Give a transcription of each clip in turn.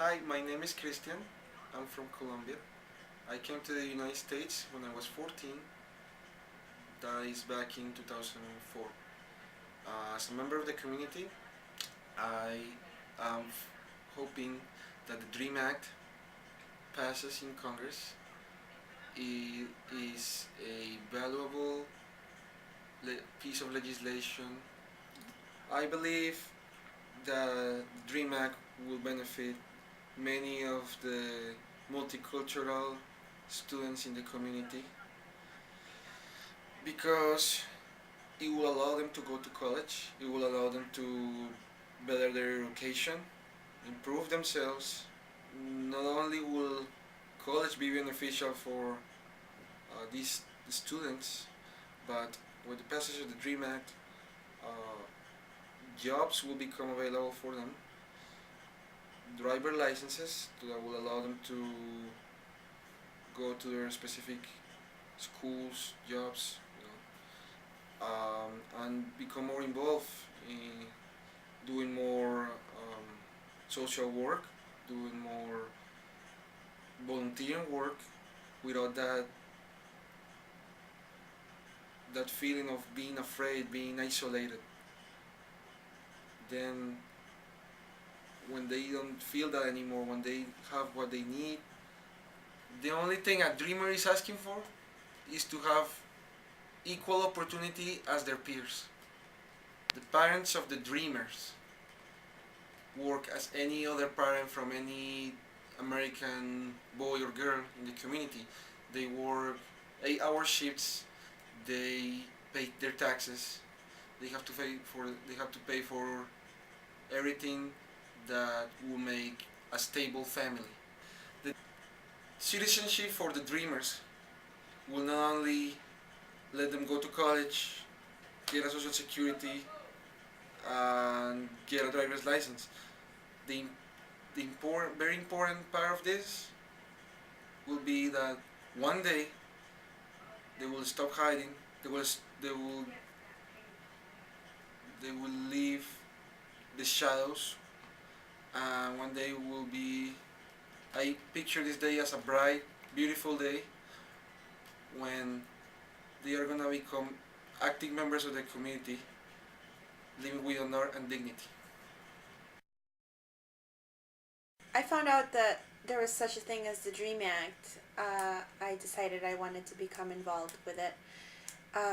Hi, my name is Christian. I'm from Colombia. I came to the United States when I was 14. That is back in 2004. As a member of the community, I am hoping that the DREAM Act passes in Congress. It is a valuable piece of legislation. I believe the DREAM Act will benefit many of the multicultural students in the community because it will allow them to go to college, it will allow them to better their education, improve themselves. Not only will college be beneficial for these students, but with the passage of the DREAM Act, uh, jobs will become available for them, driver licenses that will allow them to go to their specific schools, jobs, and become more involved in doing more social work, doing more volunteering work without that feeling of being afraid, being isolated. Then when they don't feel that anymore, when they have what they need, the only thing a dreamer is asking for is to have equal opportunity as their peers. The parents of the dreamers work as any other parent from any American boy or girl in the community. They work 8-hour shifts. They pay their taxes. They have to pay for everything that will make a stable family. The citizenship for the dreamers will not only let them go to college, get a social security, and get a driver's license. The very important part of this will be that one day they will stop hiding. They will they will they will leave the shadows, and one day will be. I picture this day as a bright, beautiful day when they are gonna become active members of the community, living with honor and dignity. I found out that there was such a thing as the DREAM Act. I decided I wanted to become involved with it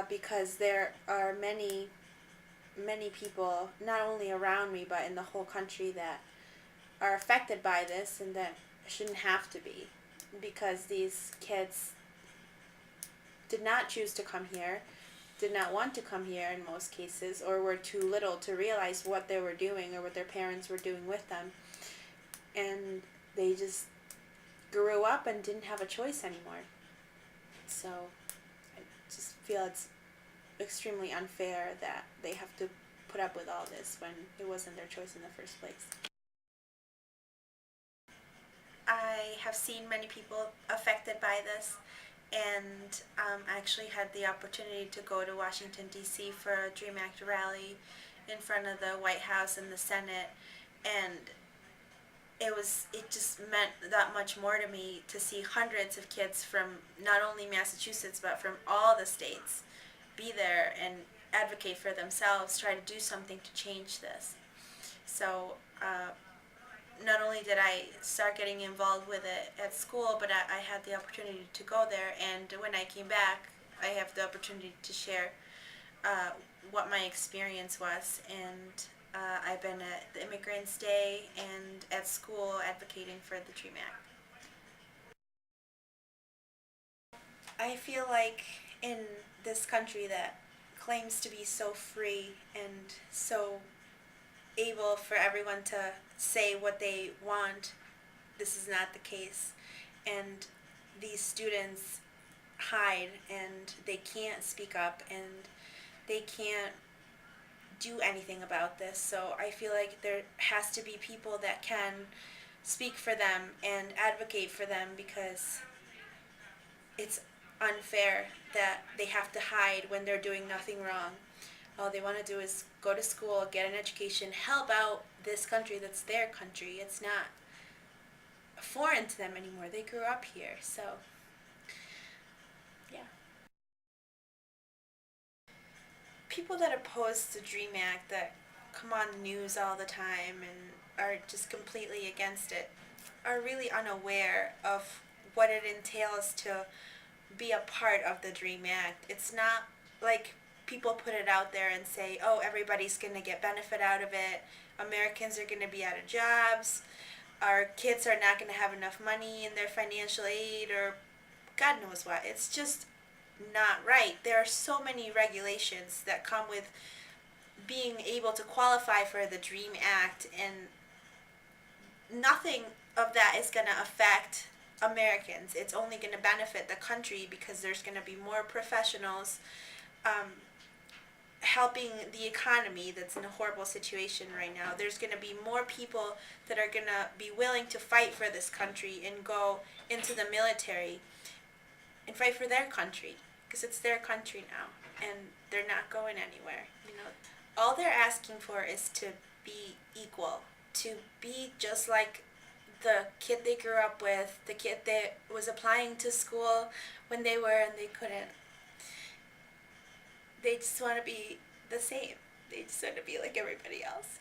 because there are many people, not only around me, but in the whole country that are affected by this and that shouldn't have to be, because these kids did not choose to come here, did not want to come here in most cases, or were too little to realize what they were doing or what their parents were doing with them. And they just grew up and didn't have a choice anymore. So I just feel it's extremely unfair that they have to put up with all this when it wasn't their choice in the first place. I have seen many people affected by this, and I actually had the opportunity to go to Washington, D.C. for a DREAM Act rally in front of the White House and the Senate, and it just meant that much more to me to see hundreds of kids from not only Massachusetts but from all the states be there and advocate for themselves, try to do something to change this. So not only did I start getting involved with it at school, but I had the opportunity to go there, and when I came back, I have the opportunity to share uh, what my experience was, and I've been at the Immigrants Day and at school advocating for the DREAM Act. I feel like in this country that claims to be so free and so able for everyone to say what they want, this is not the case. And these students hide and they can't speak up and they can't do anything about this. So I feel like there has to be people that can speak for them and advocate for them, because it's unfair that they have to hide when they're doing nothing wrong. All they want to do is go to school, get an education, help out this country that's their country. It's not foreign to them anymore. They grew up here, so yeah. People that oppose the Dream Act, that come on the news all the time and are just completely against it, are really unaware of what it entails to be a part of the Dream Act. It's not like people put it out there and say, oh, everybody's going to get benefit out of it. Americans are going to be out of jobs. Our kids are not going to have enough money in their financial aid, or God knows what. It's just not right. There are so many regulations that come with being able to qualify for the Dream Act, and nothing of that is going to affect Americans. It's only going to benefit the country because there's going to be more professionals helping the economy that's in a horrible situation right now. There's going to be more people that are going to be willing to fight for this country and go into the military and fight for their country, because it's their country now and they're not going anywhere. All they're asking for is to be equal, to be just like the kid they grew up with, the kid that was applying to school when they were and they couldn't. They just want to be the same. They just want to be like everybody else.